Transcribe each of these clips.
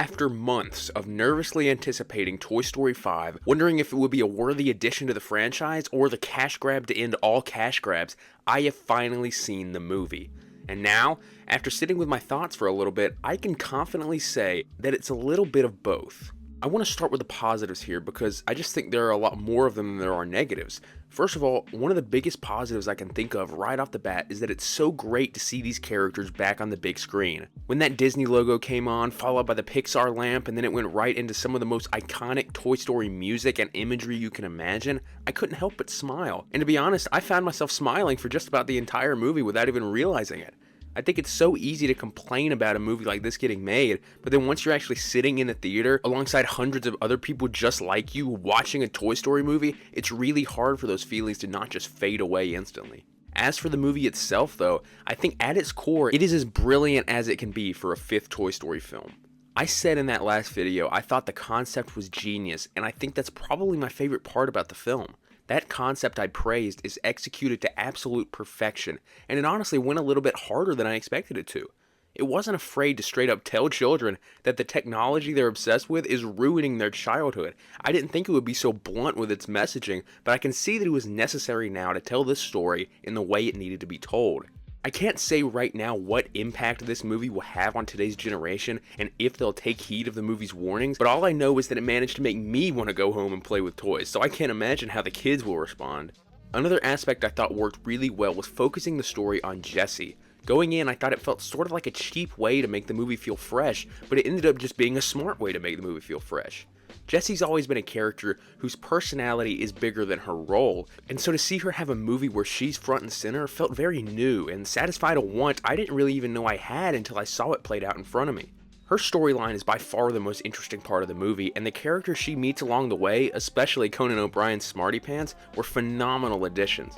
After months of nervously anticipating Toy Story 5, wondering if it would be a worthy addition to the franchise or the cash grab to end all cash grabs, I have finally seen the movie. And now, after sitting with my thoughts for a little bit, I can confidently say that it's a little bit of both. I want to start with the positives here because I just think there are a lot more of them than there are negatives. First of all, one of the biggest positives I can think of right off the bat is that it's so great to see these characters back on the big screen. When that Disney logo came on, followed by the Pixar lamp, and then it went right into some of the most iconic Toy Story music and imagery you can imagine, I couldn't help but smile. And to be honest, I found myself smiling for just about the entire movie without even realizing it. I think it's so easy to complain about a movie like this getting made, but then once you're actually sitting in a theater alongside hundreds of other people just like you watching a Toy Story movie, it's really hard for those feelings to not just fade away instantly. As for the movie itself though, I think at its core, it is as brilliant as it can be for a fifth Toy Story film. I said in that last video, I thought the concept was genius, and I think that's probably my favorite part about the film. That concept I praised is executed to absolute perfection, and it honestly went a little bit harder than I expected it to. It wasn't afraid to straight up tell children that the technology they're obsessed with is ruining their childhood. I didn't think it would be so blunt with its messaging, but I can see that it was necessary now to tell this story in the way it needed to be told. I can't say right now what impact this movie will have on today's generation and if they'll take heed of the movie's warnings, but all I know is that it managed to make me want to go home and play with toys, so I can't imagine how the kids will respond. Another aspect I thought worked really well was focusing the story on Jessie. Going in, I thought it felt sort of like a cheap way to make the movie feel fresh, but it ended up just being a smart way to make the movie feel fresh. Jessie's always been a character whose personality is bigger than her role, and so to see her have a movie where she's front and center felt very new and satisfied a want I didn't really even know I had until I saw it played out in front of me. Her storyline is by far the most interesting part of the movie, and the characters she meets along the way, especially Conan O'Brien's Smarty Pants, were phenomenal additions.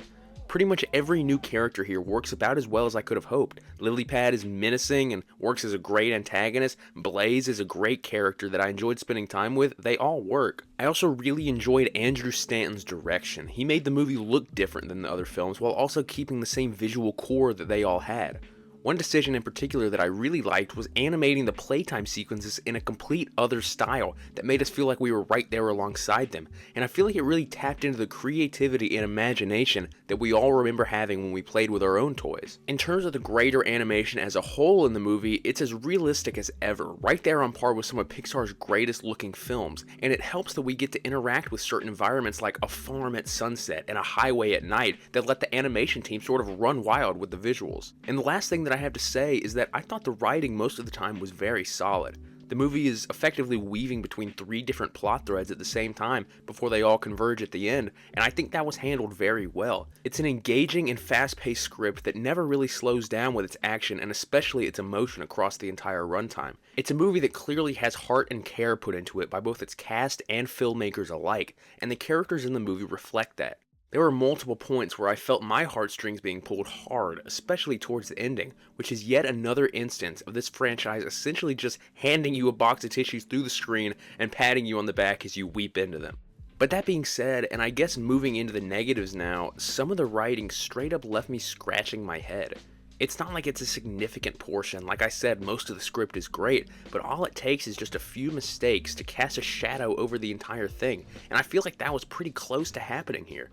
Pretty much every new character here works about as well as I could have hoped. Lilypad is menacing and works as a great antagonist. Blaze is a great character that I enjoyed spending time with. They all work. I also really enjoyed Andrew Stanton's direction. He made the movie look different than the other films while also keeping the same visual core that they all had. One decision in particular that I really liked was animating the playtime sequences in a complete other style that made us feel like we were right there alongside them, and I feel like it really tapped into the creativity and imagination that we all remember having when we played with our own toys. In terms of the greater animation as a whole in the movie, it's as realistic as ever, right there on par with some of Pixar's greatest looking films, and it helps that we get to interact with certain environments like a farm at sunset and a highway at night that let the animation team sort of run wild with the visuals. And the last thing that I have to say is that I thought the writing most of the time was very solid. The movie is effectively weaving between three different plot threads at the same time before they all converge at the end, and I think that was handled very well. It's an engaging and fast-paced script that never really slows down with its action and especially its emotion across the entire runtime. It's a movie that clearly has heart and care put into it by both its cast and filmmakers alike, and the characters in the movie reflect that. There were multiple points where I felt my heartstrings being pulled hard, especially towards the ending, which is yet another instance of this franchise essentially just handing you a box of tissues through the screen and patting you on the back as you weep into them. But that being said, and I guess moving into the negatives now, some of the writing straight up left me scratching my head. It's not like it's a significant portion. Like I said, most of the script is great, but all it takes is just a few mistakes to cast a shadow over the entire thing, and I feel like that was pretty close to happening here.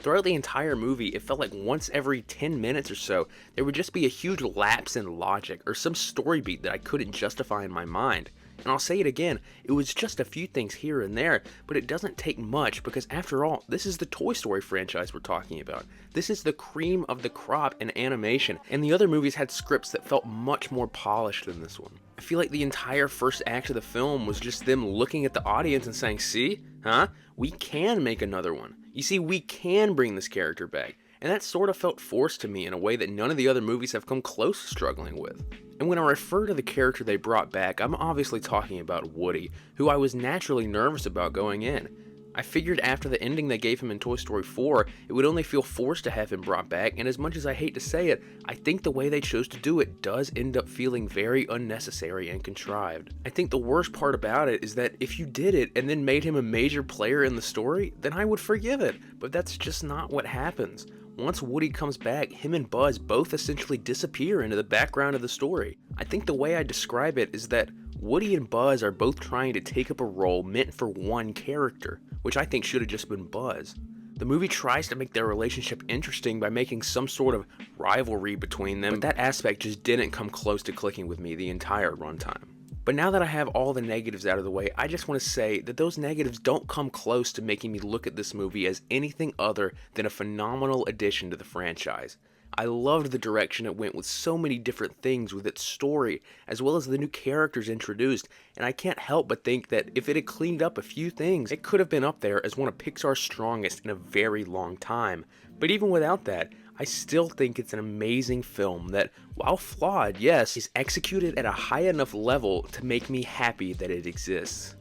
Throughout the entire movie, it felt like once every 10 minutes or so, there would just be a huge lapse in logic or some story beat that I couldn't justify in my mind. And I'll say it again, it was just a few things here and there, but it doesn't take much because after all, this is the Toy Story franchise we're talking about. This is the cream of the crop in animation, and the other movies had scripts that felt much more polished than this one. I feel like the entire first act of the film was just them looking at the audience and saying, see? Huh? We can make another one. You see, we can bring this character back. And that sort of felt forced to me in a way that none of the other movies have come close to struggling with. And when I refer to the character they brought back, I'm obviously talking about Woody, who I was naturally nervous about going in. I figured after the ending they gave him in Toy Story 4, it would only feel forced to have him brought back, and as much as I hate to say it, I think the way they chose to do it does end up feeling very unnecessary and contrived. I think the worst part about it is that if you did it and then made him a major player in the story, then I would forgive it, but that's just not what happens. Once Woody comes back, him and Buzz both essentially disappear into the background of the story. I think the way I describe it is that Woody and Buzz are both trying to take up a role meant for one character, which I think should have just been Buzz. The movie tries to make their relationship interesting by making some sort of rivalry between them, but that aspect just didn't come close to clicking with me the entire runtime. But now that I have all the negatives out of the way, I just want to say that those negatives don't come close to making me look at this movie as anything other than a phenomenal addition to the franchise. I loved the direction it went with so many different things with its story, as well as the new characters introduced, and I can't help but think that if it had cleaned up a few things, it could have been up there as one of Pixar's strongest in a very long time. But even without that, I still think it's an amazing film that, while flawed, yes, is executed at a high enough level to make me happy that it exists.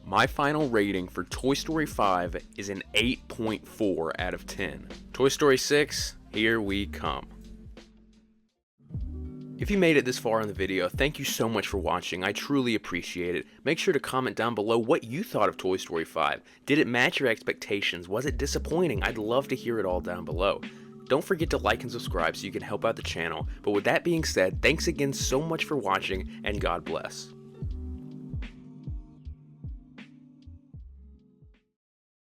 My final rating for Toy Story 5 is an 8.4 out of 10. Toy Story 6, here we come. If you made it this far in the video, thank you so much for watching. I truly appreciate it. Make sure to comment down below what you thought of Toy Story 5. Did it match your expectations? Was it disappointing? I'd love to hear it all down below. Don't forget to like and subscribe so you can help out the channel. But with that being said, thanks again so much for watching, and God bless.